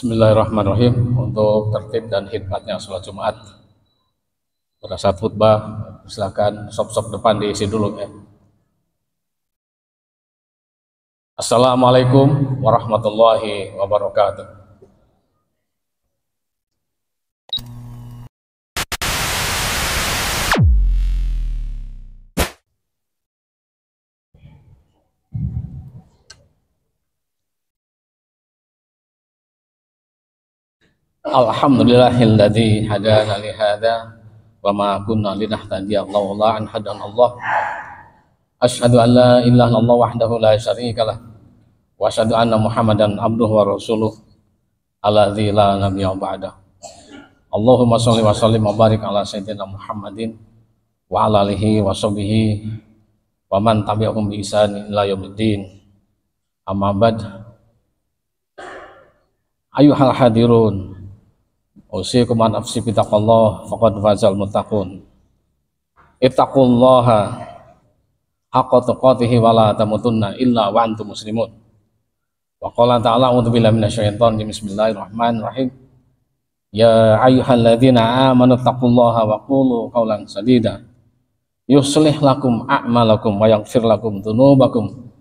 Bismillahirrahmanirrahim. Untuk tertib dan hikmatnya sholat Jumat, pada saat khutbah silakan sop-sop depan diisi dulu ya. Assalamualaikum warahmatullahi wabarakatuh. Alhamdulillahilladzi hadana li hadza wa ma kunna linahtadiya laula an hadana Allah. Asyhadu an la ilaha illallah wahdahu la syarika lah wa asyhadu anna Muhammadan abduhu wa rasuluh alladzi la nabiyya ba'da. Allahumma shalli wa sallim wa barik ala sayyidina Muhammadin wa ala alihi wa sahbihi wa man tabi'ahum bi ihsan ila yaumiddin. Amma ba'd. Ayyuhal hadirun, usikum an nafsi bitaqallah faqad fazal muttaqun. Ittaqullaha haqqa tuqatih wa la tamutunna illa wa antum muslimun. Wa qala ta'ala a'udzu billahi minasyaitonir rajim. Bismillahirrahmanirrahim. Ya ayyuhalladzina amanu taqullaha wa qulu qawlan sadida yuslih lakum a'malakum wa yaghfir lakum dzunubakum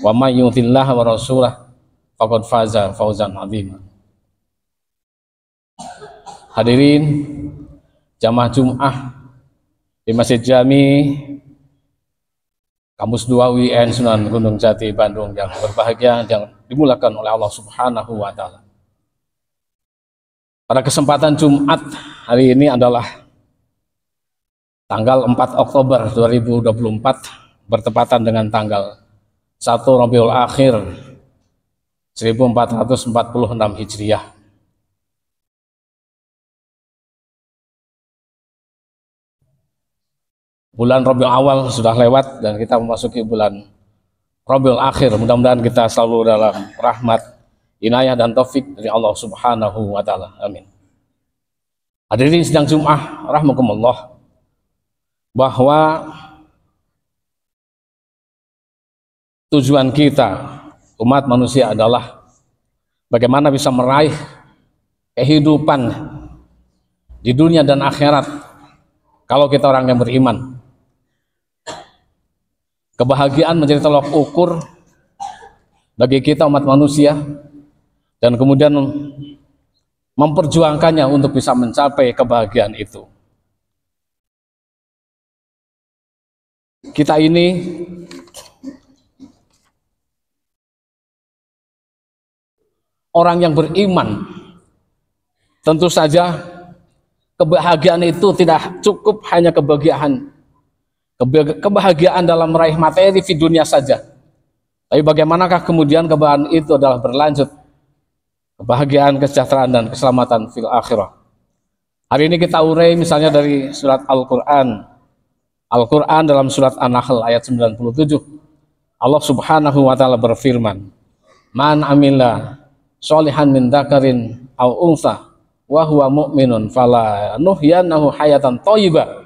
wa may yuti'illaha wa rasulahu faqad faza fawzan 'azima. Hadirin jamaah Jum'ah di Masjid Jami Kampus 2 UIN Sunan Gunung Jati Bandung yang berbahagia, yang dimulakan oleh Allah Subhanahu wa Ta'ala. Pada kesempatan Jumat hari ini adalah tanggal 4 Oktober 2024 bertepatan dengan tanggal 1 Rabiul Akhir 1446 Hijriah. Bulan Rabiul Awal sudah lewat dan kita memasuki bulan Rabiul Akhir. Mudah-mudahan kita selalu dalam rahmat, inayah dan taufik dari Allah Subhanahu wa Ta'ala. Amin. Hadirin sidang Jum'ah rahimakumullah, bahwa tujuan kita umat manusia adalah bagaimana bisa meraih kehidupan di dunia dan akhirat kalau kita orang yang beriman. Kebahagiaan menjadi tolak ukur bagi kita umat manusia, dan kemudian memperjuangkannya untuk bisa mencapai kebahagiaan itu. Kita ini orang yang beriman. Tentu saja kebahagiaan itu tidak cukup hanya kebahagiaan dalam meraih materi di dunia saja, tapi bagaimanakah kemudian kebahagiaan itu adalah berlanjut kebahagiaan, kesejahteraan dan keselamatan fil akhirah. Hari ini kita urai misalnya dari surat Al-Quran dalam surat An-Nahl ayat 97. Allah Subhanahu wa Ta'ala berfirman, man amila sholihan min dzakarin aw untha wa huwa mu'minun fala nuhyiyannahu hayatan thayyibah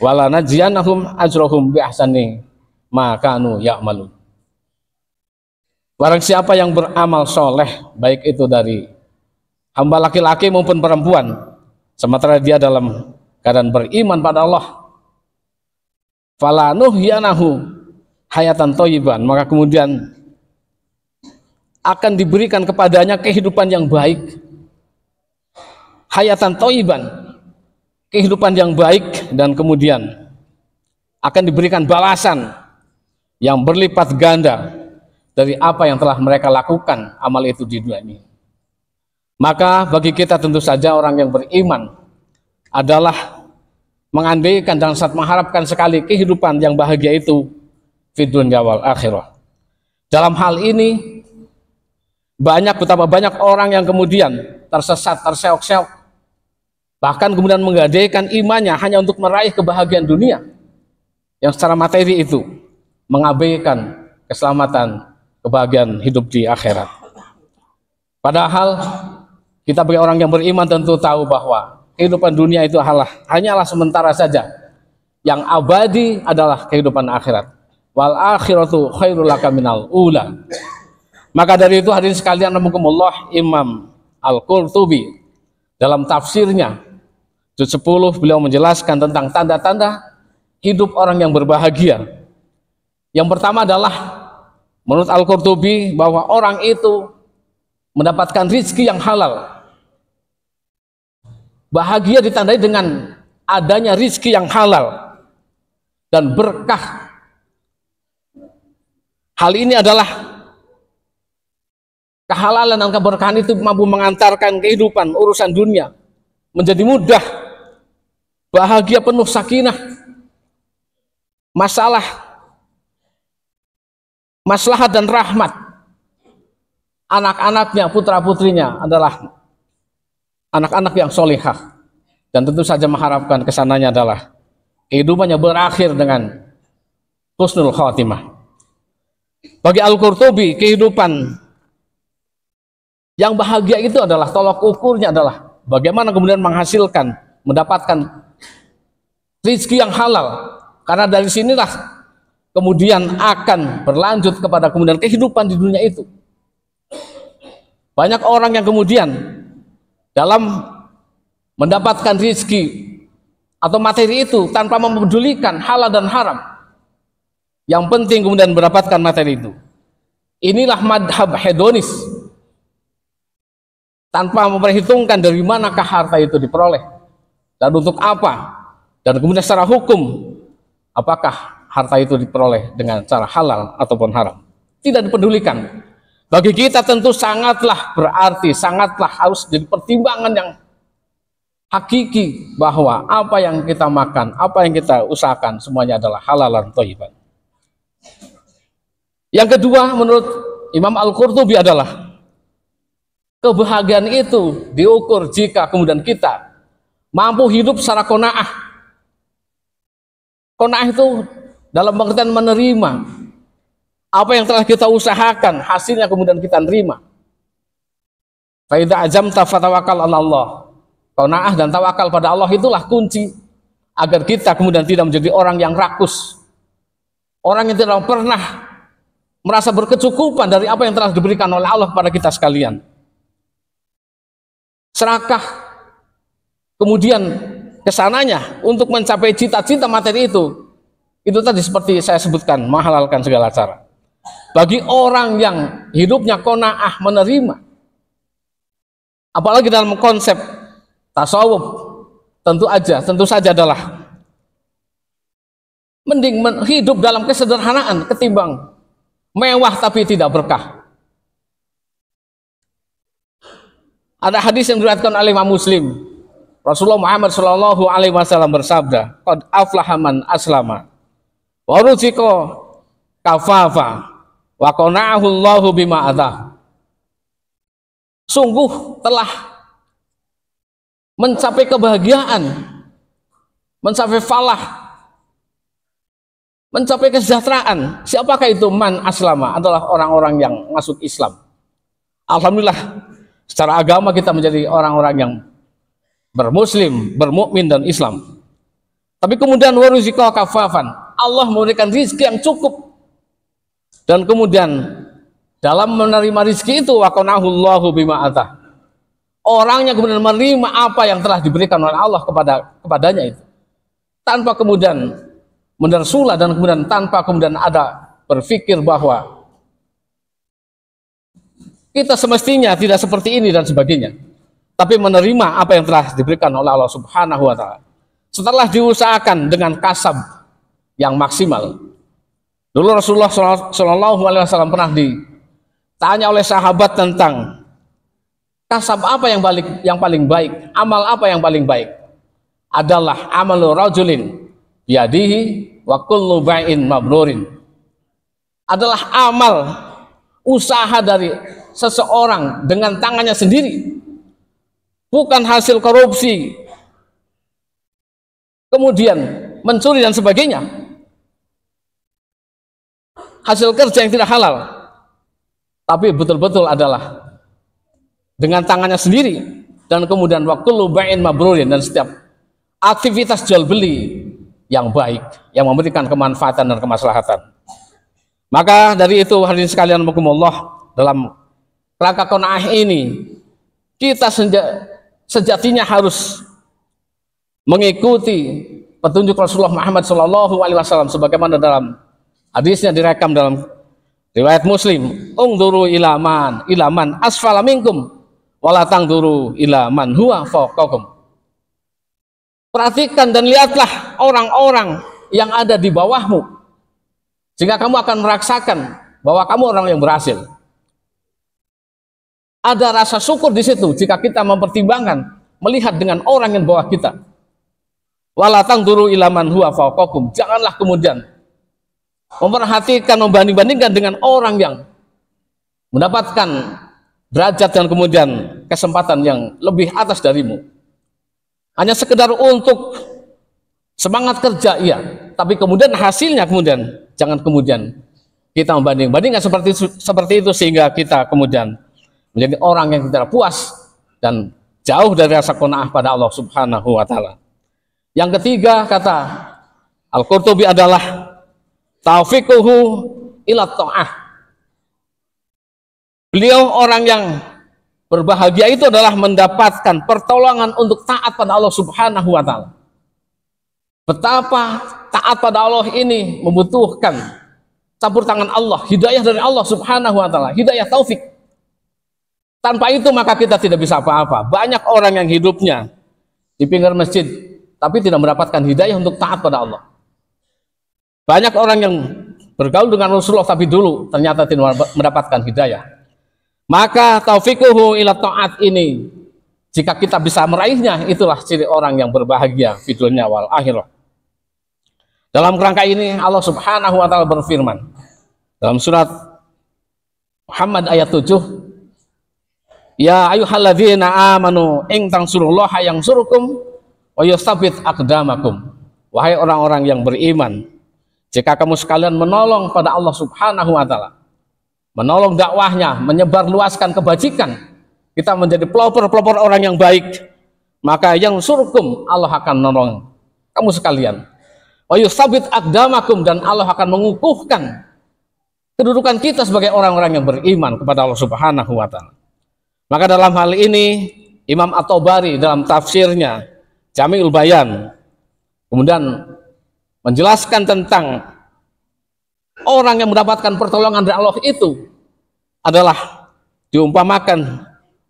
wala najziyannahum ajrahum bi ahsani ma kanu ya'malun. Barang siapa yang beramal soleh, baik itu dari hamba laki-laki maupun perempuan, sementara dia dalam keadaan beriman pada Allah, fala nuhyanahu hayatan thayyiban, maka kemudian akan diberikan kepadanya kehidupan yang baik. Hayatan thayyiban, kehidupan yang baik, dan kemudian akan diberikan balasan yang berlipat ganda dari apa yang telah mereka lakukan amal itu di dunia ini. Maka bagi kita tentu saja orang yang beriman adalah mengandaikan dan sangat mengharapkan sekali kehidupan yang bahagia itu fid dunya wal akhirah. Dalam hal ini betapa banyak orang yang kemudian tersesat, terseok-seok, bahkan kemudian menggadaikan imannya hanya untuk meraih kebahagiaan dunia yang secara materi itu, mengabaikan keselamatan, kebahagiaan hidup di akhirat. Padahal kita bagi orang yang beriman tentu tahu bahwa kehidupan dunia itu hanyalah sementara saja. Yang abadi adalah kehidupan akhirat. Wal akhiratu khairul laka minal ula. Maka dari itu hadirin sekalian rahimakumullah, Imam Al-Qurtubi dalam tafsirnya juz 10 beliau menjelaskan tentang tanda-tanda hidup orang yang berbahagia. Yang pertama adalah menurut Al-Qurtubi bahwa orang itu mendapatkan rizki yang halal. Bahagia ditandai dengan adanya rizki yang halal dan berkah. Hal ini adalah kehalalan dan keberkahan itu mampu mengantarkan kehidupan urusan dunia menjadi mudah, bahagia, penuh sakinah. Maslahat dan rahmat. Anak-anaknya, putra-putrinya adalah anak-anak yang solihah, dan tentu saja mengharapkan kesananya adalah kehidupannya berakhir dengan husnul khatimah. Bagi Al-Qurtubi, kehidupan yang bahagia itu adalah tolak ukurnya adalah bagaimana kemudian menghasilkan, mendapatkan rizki yang halal, karena dari sinilah kemudian akan berlanjut kepada kemudian kehidupan di dunia itu. Banyak orang yang kemudian dalam mendapatkan rizki atau materi itu tanpa mempedulikan halal dan haram, yang penting kemudian mendapatkan materi itu. Inilah madhab hedonis, tanpa memperhitungkan dari manakah harta itu diperoleh dan untuk apa, dan kemudian secara hukum apakah harta itu diperoleh dengan cara halal ataupun haram. Tidak dipedulikan. Bagi kita tentu sangatlah berarti, sangatlah harus jadi pertimbangan yang hakiki bahwa apa yang kita makan, apa yang kita usahakan semuanya adalah halal dan thayyiban. Yang kedua menurut Imam Al-Qurtubi adalah kebahagiaan itu diukur jika kemudian kita mampu hidup secara qanaah. Qanaah itu dalam pengertian menerima apa yang telah kita usahakan, hasilnya kemudian kita terima. Fa idza azamta fatawakkal 'ala Allah. Qanaah dan tawakal pada Allah itulah kunci agar kita kemudian tidak menjadi orang yang rakus, orang yang tidak pernah merasa berkecukupan dari apa yang telah diberikan oleh Allah kepada kita sekalian. Serakah kemudian kesananya untuk mencapai cita-cita materi itu tadi seperti saya sebutkan, menghalalkan segala cara. Bagi orang yang hidupnya qanaah, menerima, apalagi dalam konsep tasawuf, tentu saja adalah mending hidup dalam kesederhanaan ketimbang mewah tapi tidak berkah. Ada hadis yang diriwayatkan oleh Imam Muslim. Rasulullah Muhammad Shallallahu Alaihi Wasallam bersabda, "Qad aflaha man aslama, wa ruziqa kafafa, wa qana'ahu Allahu bima atah." Sungguh telah mencapai kebahagiaan, mencapai falah, mencapai kesejahteraan. Siapakah itu? Man aslama, adalah orang-orang yang masuk Islam. Alhamdulillah, secara agama kita menjadi orang-orang yang bermuslim, bermukmin dan Islam. Tapi kemudian waruziqa kafafan, Allah memberikan rizki yang cukup, dan kemudian dalam menerima rizki itu waqanahu Allahu bima atah, orangnya kemudian menerima apa yang telah diberikan oleh Allah kepadanya itu, tanpa kemudian mendersulah dan kemudian tanpa kemudian ada berpikir bahwa kita semestinya tidak seperti ini dan sebagainya, tapi menerima apa yang telah diberikan oleh Allah Subhanahu wa Ta'ala setelah diusahakan dengan kasab yang maksimal. Dulu Rasulullah Shallallahu Alaihi Wasallam pernah ditanya oleh sahabat tentang kasab apa yang paling baik, amal apa yang paling baik. Adalah amalu rajulin biyadihi wa kullu bai'in mabrurin, adalah amal usaha dari seseorang dengan tangannya sendiri, bukan hasil korupsi, kemudian mencuri dan sebagainya, hasil kerja yang tidak halal, tapi betul-betul adalah dengan tangannya sendiri, dan kemudian wa kullu bai'in mabrurin, dan setiap aktivitas jual beli yang baik, yang memberikan kemanfaatan dan kemaslahatan. Maka dari itu hadirin sekalian, mukumullah, dalam rangka qanaah ini Kita sejatinya harus mengikuti petunjuk Rasulullah Muhammad SAW sebagaimana dalam hadisnya direkam dalam riwayat Muslim, ungduru ilaman asfala minkum wala tangduru ilaman huwa fawqakum. Perhatikan dan lihatlah orang-orang yang ada di bawahmu, sehingga kamu akan merasakan bahwa kamu orang yang berhasil. Ada rasa syukur di situ jika kita mempertimbangkan melihat dengan orang yang bawah kita. Wala tangduru ilaman huwa fawqakum. Janganlah kemudian memperhatikan, membanding-bandingkan dengan orang yang mendapatkan derajat dan kemudian kesempatan yang lebih atas darimu. Hanya sekedar untuk semangat kerja, iya, tapi kemudian hasilnya kemudian jangan kemudian kita membanding-bandingkan seperti itu sehingga kita kemudian menjadi orang yang tidak puas dan jauh dari rasa qanaah pada Allah Subhanahu wa taala. Yang ketiga, kata Al-Qurtubi, adalah taufiquhu ila ta'ah. Beliau orang yang berbahagia itu adalah mendapatkan pertolongan untuk taat pada Allah Subhanahu wa taala. Betapa taat pada Allah ini membutuhkan campur tangan Allah, hidayah dari Allah Subhanahu wa taala, hidayah taufik. Tanpa itu maka kita tidak bisa apa-apa. Banyak orang yang hidupnya di pinggir masjid tapi tidak mendapatkan hidayah untuk taat pada Allah. Banyak orang yang bergaul dengan Rasulullah tapi dulu ternyata tidak mendapatkan hidayah. Maka taufiquhu ila ta'at ini, jika kita bisa meraihnya, itulah ciri orang yang berbahagia di dunia wal akhirah. Dalam kerangka ini Allah Subhanahu wa taala berfirman dalam surat Muhammad ayat 7, ya ayyuhalladzina amanu in tansurullaha yansurkum wa yutsabbit aqdamakum. Wahai orang-orang yang beriman, jika kamu sekalian menolong pada Allah Subhanahu wa taala, menolong dakwahnya, menyebar luaskan kebajikan, kita menjadi pelopor-pelopor orang yang baik, maka yang surkum, Allah akan menolong kamu sekalian. Wa yutsabbit aqdamakum, dan Allah akan mengukuhkan kedudukan kita sebagai orang-orang yang beriman kepada Allah Subhanahu wa taala. Maka dalam hal ini Imam At-Tabari dalam tafsirnya Jami'ul Bayan kemudian menjelaskan tentang orang yang mendapatkan pertolongan dari Allah itu adalah diumpamakan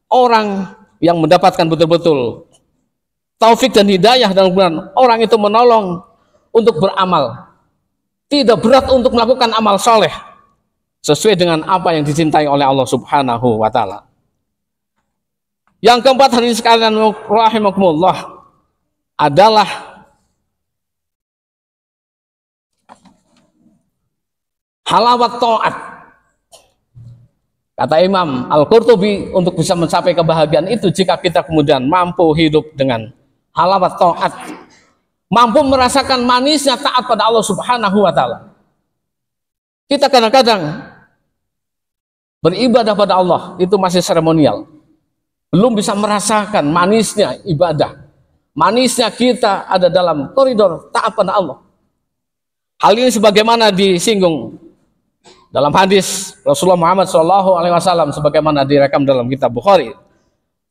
orang yang mendapatkan betul-betul taufik dan hidayah, dan kemudian orang itu menolong untuk beramal, tidak berat untuk melakukan amal soleh sesuai dengan apa yang dicintai oleh Allah Subhanahu wa taala. Yang keempat, hadirin sekalian rahimakumullah, adalah halawat ta'at. Kata Imam Al-Qurtubi, untuk bisa mencapai kebahagiaan itu jika kita kemudian mampu hidup dengan halawat ta'at, mampu merasakan manisnya taat pada Allah Subhanahu wa taala. Kita kadang-kadang beribadah pada Allah itu masih seremonial, belum bisa merasakan manisnya ibadah, manisnya kita ada dalam koridor taat pada Allah. Hal ini sebagaimana disinggung dalam hadis Rasulullah Muhammad SAW sebagaimana direkam dalam kitab Bukhari.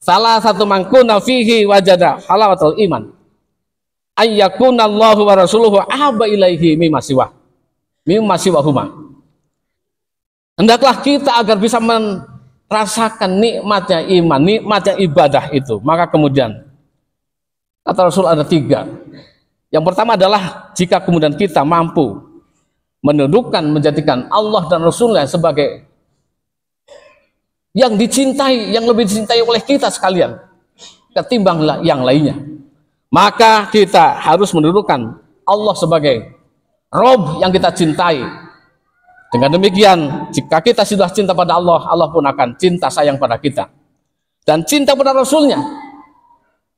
Salah satu mangkuna fihi wajada halawatul iman, ayyakuna Allahu wa rasuluhu ahabba ilaihi mimma siwahuma. Hendaklah kita agar bisa merasakan nikmatnya iman, nikmatnya ibadah itu. Maka kemudian kata Rasul ada 3. Yang pertama adalah jika kemudian kita mampu menundukkan, menjadikan Allah dan Rasulnya sebagai yang dicintai, yang lebih dicintai oleh kita sekalian ketimbang yang lainnya, maka kita harus menundukkan Allah sebagai Rob yang kita cintai. Dengan demikian, jika kita sudah cinta pada Allah, Allah pun akan cinta sayang pada kita. Dan cinta pada Rasulnya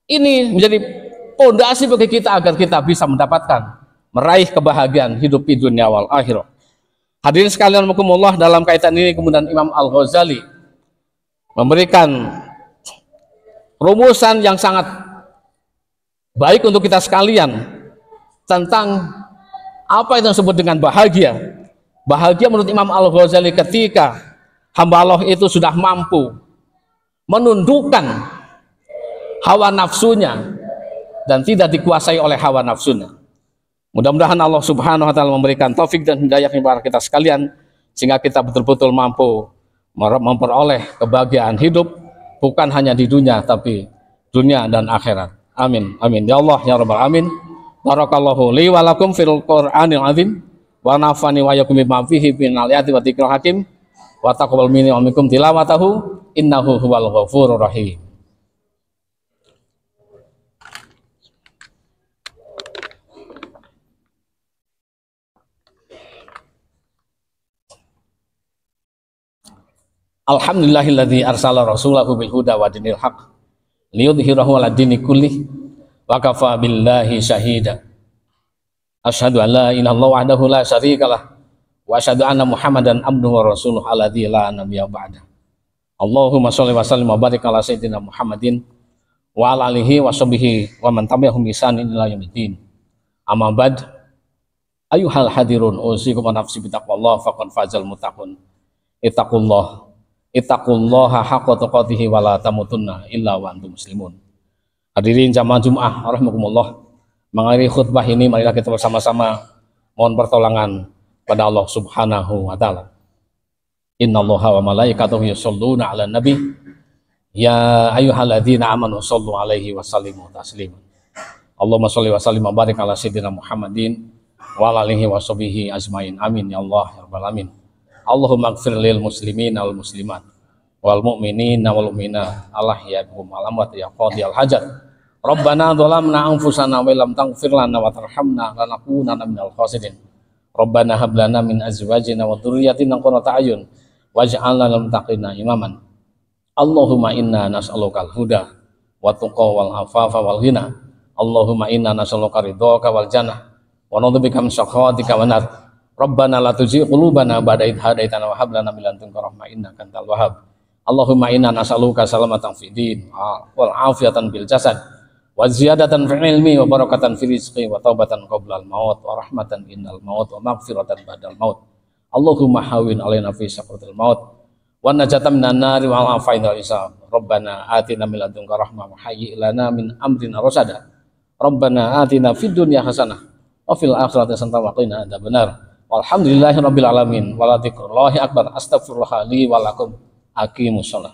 ini menjadi pondasi bagi kita agar kita bisa mendapatkan, meraih kebahagiaan hidup di dunia wal akhirah. Hadirin sekalian rahimakumullah, dalam kaitan ini kemudian Imam Al-Ghazali memberikan rumusan yang sangat baik untuk kita sekalian tentang apa yang disebut dengan bahagia. Bahagia menurut Imam Al-Ghazali ketika hamba Allah itu sudah mampu menundukkan hawa nafsunya dan tidak dikuasai oleh hawa nafsunya. Mudah-mudahan Allah Subhanahu wa taala memberikan taufik dan hidayah kepada kita sekalian sehingga kita betul-betul mampu memperoleh kebahagiaan hidup bukan hanya di dunia tapi dunia dan akhirat. Amin. Amin. Ya Allah ya rabbal alamin. Barakallahu li wa lakum fil Qur'anil azim wa nafani wa yakum bima fihi minal ayati wa dzikril hakim wa taqabbal minni wa minkum tilawatahu innahu huwal ghafurur rahim. Alhamdulillahilladzi arsala rasulahu bil huda wa dinil haq liyudhhirahu 'ala dini kullih wa kafa billahi syahida. Asyhadu an la ilaha illallah wahdahu la syarikalah wa asyhadu anna Muhammadan abduhu wa rasuluhu alladzi la nabiyya ba'da. Allahumma shalli wa sallim wa barik ala sayyidina Muhammadin wa ala alihi wa sahbihi wa man tabi'ahum bi ihsanin ila yaumiddin. Amma ba'd. Ayuhal hadirun usikum wa nafsi bi taqwallah faqad fazal muttaqun. Ittaqullaha haqqa tuqatih wa la tamutunna illa wa antum muslimun. Hadirin jamaah Jumat rahimakumullah. Mengakhiri khutbah ini marilah kita bersama-sama mohon pertolongan pada Allah Subhanahu wa taala. Innallaha wa malaikatahu yusholluna 'alan nabi ya ayyuhalladzina amanu shollu 'alaihi wa sallimu taslima. Allahumma sholli wa sallim wa barik ala sayyidina Muhammadin wa ala alihi wa sahbihi ajmain. Amin ya Allah ya rabbal alamin. Allahumma ighfir lil muslimin wal muslimat wal mu'minin wal mu'minat Allah yaqum alamat ya qadiyal hajat. Rabbana dhalamna anfusana wa lam taghfir lana wa tarhamna lanakunanna minal khasirin. Rabbana hab lana min azwajina wa dhurriyyatina qurrata a'yun waj'alna lil muttaqina imaman. Allahumma inna nas'alukal huda wa tuqa wal afafa wal ghina. Allahumma inna nas'aluka ridhaka wal jannah wa na'udzubika min sakhatika wan nar. Rabbana la tuzigh qulubana ba'da idh hadaitana wa hab lana min ladunka rahmah innaka antal wahhab. Allahumma inna nas'aluka salamatan fid din wal afiyatan bil jasad wa ziyadatan fil ilmi wa barakatan fil rizqi wa taubatan qablal maut wa rahmatan innal maut wa maghfiratan ba'dal maut. Allahumma hawwin alaina fi sakratil maut wa najatan minan nari wa afaina hisab. Rabbana atina min ladunka rahmah wa hayyi lana min amrina rasada. Rabbana atina fid dunya hasanah wa fil akhirati hasanah wa qina adzabannar. Walhamdulillahirabbil alamin. Wa la dzikrullahi akbar. Astaghfirullah li wa lakum. Aqimus shalah.